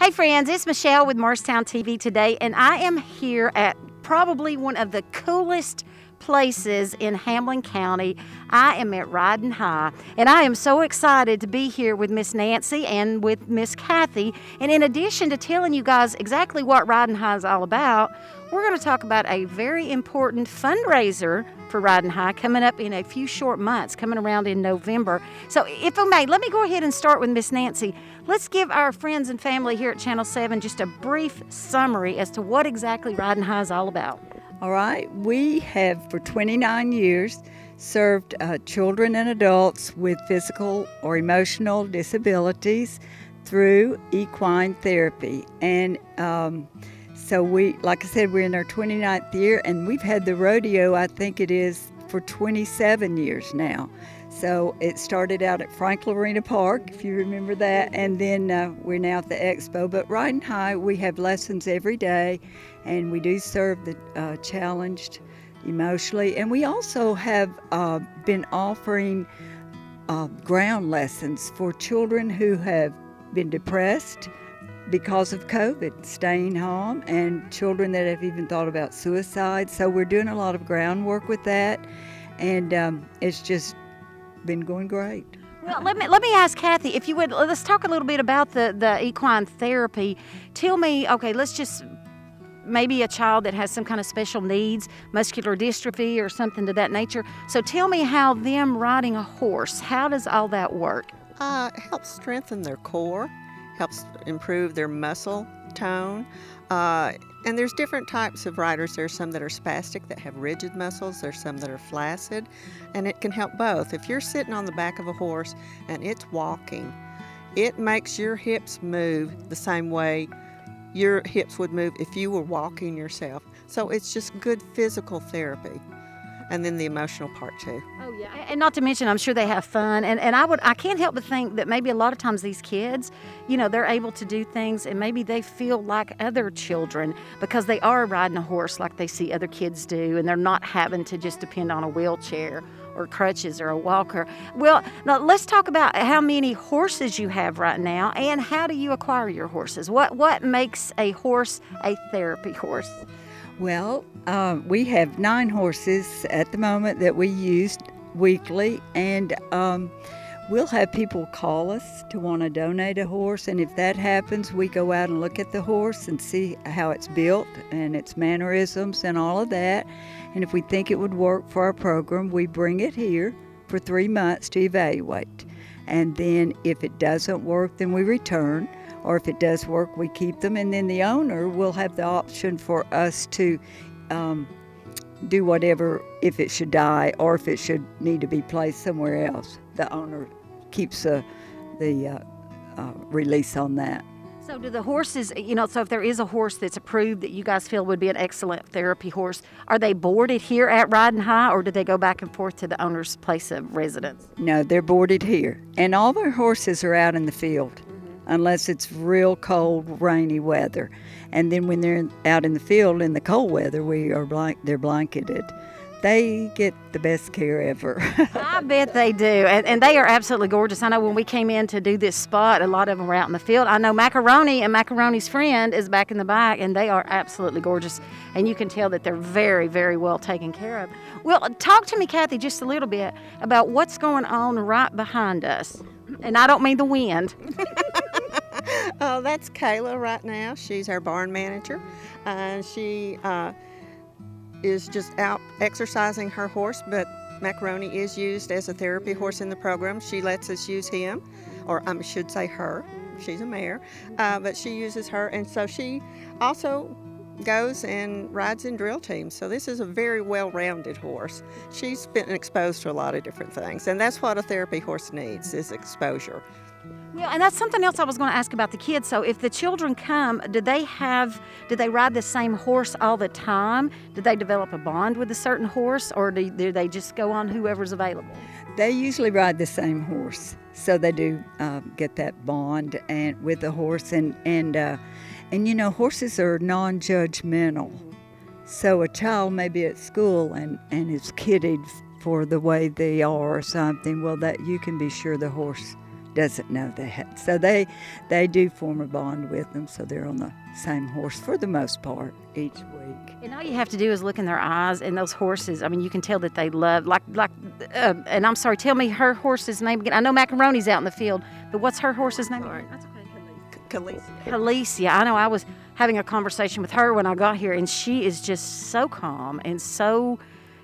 Hey friends, it's Michelle with Morristown TV today, and I am here at probably one of the coolest places in Hamlin County. I am at Ridin High, and I am so excited to be here with Miss Nancy and with Miss Kathy. And in addition to telling you guys exactly what Ridin High is all about, we're going to talk about a very important fundraiser for Ridin High coming up in a few short months, coming around in November. So if I may, let me go ahead and start with Miss Nancy. Let's give our friends and family here at Channel 7 just a brief summary as to what exactly Ridin High is all about. All right, we have for 29 years served children and adults with physical or emotional disabilities through equine therapy. And so we, like I said, we're in our 29th year, and we've had the rodeo, I think it is, for 27 years now. So it started out at Franklin Arena Park, if you remember that, and then we're now at the Expo. But Ridin High, we have lessons every day, and we do serve the challenged emotionally. And we also have been offering ground lessons for children who have been depressed because of COVID, staying home, and children that have even thought about suicide. So we're doing a lot of groundwork with that, and it's just been going great. Well, let me ask Kathy, if you would, let's talk a little bit about the equine therapy. Tell me, okay, let's just, maybe a child that has some kind of special needs, muscular dystrophy or something to that nature. So tell me how them riding a horse, how does all that work? It helps strengthen their core, helps improve their muscle tone. And there's different types of riders. There's some that are spastic that have rigid muscles. There's some that are flaccid, and it can help both. If you're sitting on the back of a horse and it's walking, it makes your hips move the same way your hips would move if you were walking yourself. So it's just good physical therapy. And then the emotional part too. Oh yeah, and not to mention, I'm sure they have fun. And I can't help but think that maybe a lot of times these kids, you know, they're able to do things, and maybe they feel like other children because they are riding a horse like they see other kids do, and they're not having to just depend on a wheelchair or crutches or a walker. Well, now let's talk about how many horses you have right now, and how do you acquire your horses? What makes a horse a therapy horse? Well, we have 9 horses at the moment that we use weekly, and we'll have people call us to want to donate a horse, and if that happens, we go out and look at the horse and see how it's built and its mannerisms and all of that, and if we think it would work for our program, we bring it here for 3 months to evaluate, and then if it doesn't work, then we return. Or if it does work, we keep them, and then the owner will have the option for us to do whatever, if it should die or if it should need to be placed somewhere else. The owner keeps the release on that. So do the horses, you know, so if there is a horse that's approved that you guys feel would be an excellent therapy horse, are they boarded here at Ridin High, or do they go back and forth to the owner's place of residence? No, they're boarded here. And all our horses are out in the field, unless it's real cold, rainy weather. And then when they're out in the field in the cold weather, they're blanketed. They get the best care ever. I bet they do, and they are absolutely gorgeous. I know when we came in to do this spot, a lot of them were out in the field. I know Macaroni and Macaroni's friend is back in the back, and they are absolutely gorgeous, and you can tell that they're very, very well taken care of. Well, talk to me, Kathy, just a little bit about what's going on right behind us. And I don't mean the wind. Oh, that's Kayla right now. She's our barn manager, and she is just out exercising her horse, but Macaroni is used as a therapy horse in the program. She lets us use him, or I should say her. She's a mare, but she uses her, and so she also goes and rides in drill teams. So this is a very well-rounded horse. She's been exposed to a lot of different things, and that's what a therapy horse needs, is exposure. Well, and that's something else I was going to ask about the kids. So if the children come, do they ride the same horse all the time? Do they develop a bond with a certain horse, or do they just go on whoever's available? They usually ride the same horse, so they do get that bond and with the horse, and you know, horses are non-judgmental. So a child may be at school and is kidded for the way they are or something. Well, that you can be sure the horse doesn't know that. So they do form a bond with them, so they're on the same horse for the most part each week. And all you have to do is look in their eyes, and those horses, I mean, you can tell that they love, and I'm sorry, tell me her horse's name again. I know Macaroni's out in the field, but what's her horse's name? Sorry. That's okay. Khaleesi. Khaleesi. I know I was having a conversation with her when I got here, and she is just so calm and so,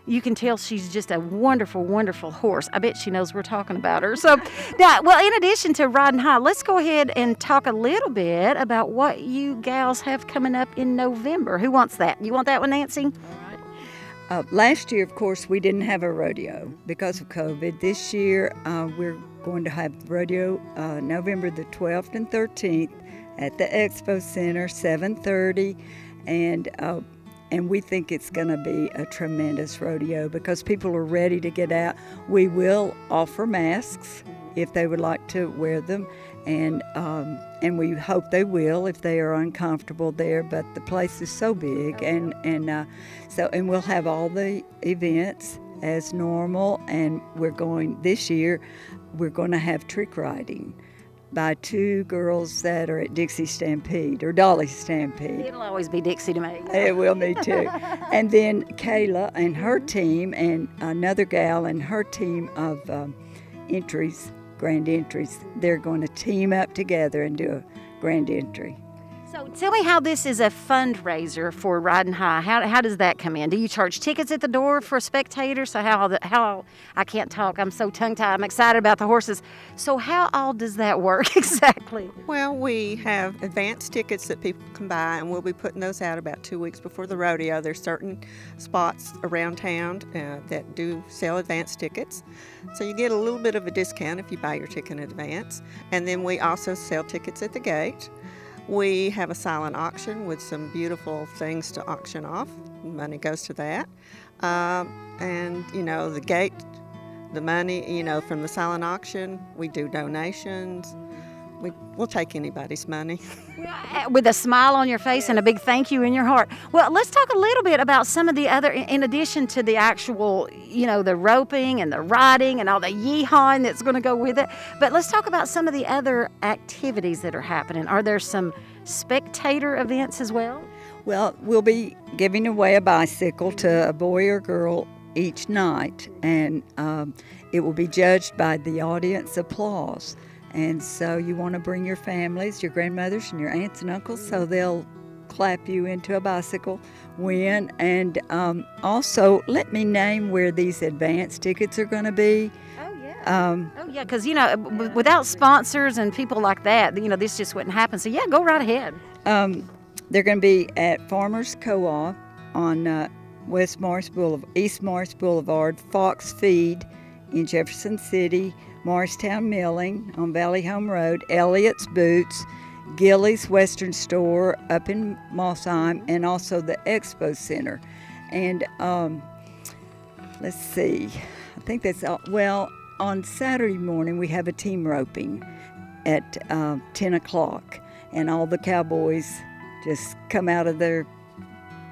you can tell she's just a wonderful, wonderful horse. I bet she knows we're talking about her. So, now, well, in addition to Ridin High, let's go ahead and talk a little bit about what you gals have coming up in November. Who wants that? You want that one, Nancy? All right. Last year, of course, we didn't have a rodeo because of COVID. This year, we're going to have the rodeo November the 12th and 13th at the Expo Center, 7:30, and we think it's going to be a tremendous rodeo because people are ready to get out. We will offer masks if they would like to wear them, and we hope they will if they are uncomfortable there. But the place is so big, and we'll have all the events as normal. And this year we're going to have trick riding by two girls that are at Dixie Stampede or Dolly Stampede. It'll always be Dixie to me. It will, me too. And then Kayla and her team and another gal and her team of grand entries, they're going to team up together and do a grand entry. So tell me how this is a fundraiser for Ridin High. How does that come in? Do you charge tickets at the door for spectators? So how I can't talk. I'm so tongue-tied. I'm excited about the horses. So how all does that work exactly? Well, we have advance tickets that people can buy, and we'll be putting those out about 2 weeks before the rodeo. There's certain spots around town that do sell advance tickets. So you get a little bit of a discount if you buy your ticket in advance. And then we also sell tickets at the gate. We have a silent auction with some beautiful things to auction off. Money goes to that. And, the gate, the money, from the silent auction, we do donations. We'll take anybody's money. With a smile on your face and a big thank you in your heart. Well, let's talk a little bit about some of the other, in addition to the actual, the roping and the riding and all the yeehawing that's going to go with it. But let's talk about some of the other activities that are happening. Are there some spectator events as well? Well, we'll be giving away a bicycle to a boy or girl each night, and it will be judged by the audience applause. And so you want to bring your families, your grandmothers and your aunts and uncles, so they'll clap you into a bicycle win. And also, let me name where these advance tickets are going to be. Yeah, because, without sponsors and people like that, this just wouldn't happen. So, yeah, go right ahead. They're going to be at Farmers Co-op on East Morris Boulevard, Fox Feed in Jefferson City, Morristown Milling on Valley Home Road, Elliott's Boots, Gillies Western Store up in Mossheim, and also the Expo Center. And let's see, I think that's all. Well, on Saturday morning we have a team roping at 10 o'clock, and all the cowboys just come out of their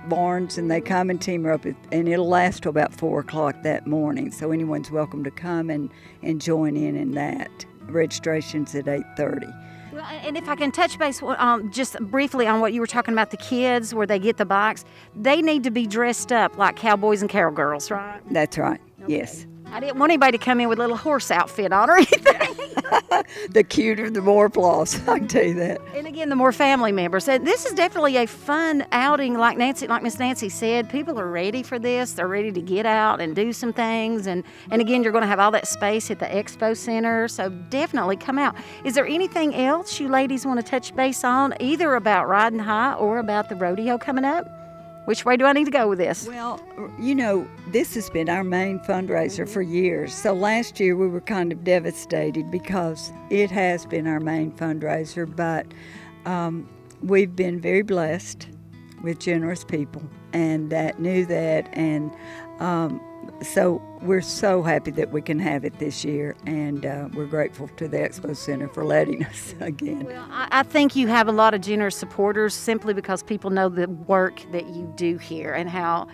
barns and they come and team rope it, and it'll last till about 4 o'clock that morning. So anyone's welcome to come and join in that. Registration's at 8:30. Well, and if I can touch base just briefly on what you were talking about, the kids where they get the bikes, they need to be dressed up like cowboys and cowgirls, right? That's right. Okay. Yes. I didn't want anybody to come in with a little horse outfit on or anything. The cuter, the more applause. I can tell you that. And again, the more family members. And this is definitely a fun outing, like Miss Nancy said. People are ready for this. They're ready to get out and do some things. And again, you're going to have all that space at the Expo Center. So definitely come out. Is there anything else you ladies want to touch base on, either about Ridin High or about the rodeo coming up? Which way do I need to go with this? Well, this has been our main fundraiser for years. So last year we were kind of devastated because it has been our main fundraiser, but we've been very blessed with generous people and that knew that. And so we're so happy that we can have it this year, and we're grateful to the Expo Center for letting us again. Well, I think you have a lot of generous supporters simply because people know the work that you do here and how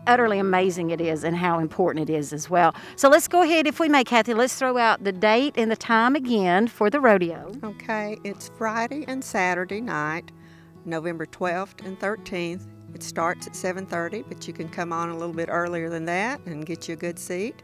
utterly amazing it is and how important it is as well. So let's go ahead, if we may, Kathy, let's throw out the date and the time again for the rodeo. Okay, it's Friday and Saturday night, November 12th and 13th. It starts at 7:30, but you can come on a little bit earlier than that and get you a good seat.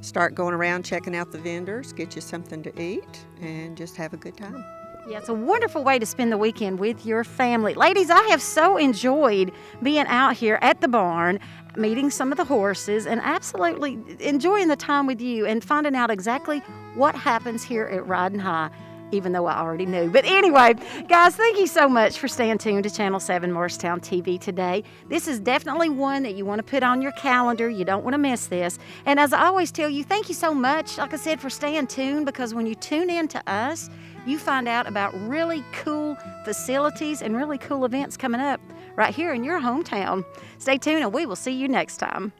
Start going around checking out the vendors, get you something to eat, and just have a good time. Yeah, it's a wonderful way to spend the weekend with your family. Ladies, I have so enjoyed being out here at the barn, meeting some of the horses, and absolutely enjoying the time with you and finding out exactly what happens here at Ridin High, even though I already knew. But anyway, guys, thank you so much for staying tuned to Channel 7 Morristown TV today. This is definitely one that you want to put on your calendar. You don't want to miss this. And as I always tell you, thank you so much, like I said, for staying tuned, because when you tune in to us, you find out about really cool facilities and really cool events coming up right here in your hometown. Stay tuned and we will see you next time.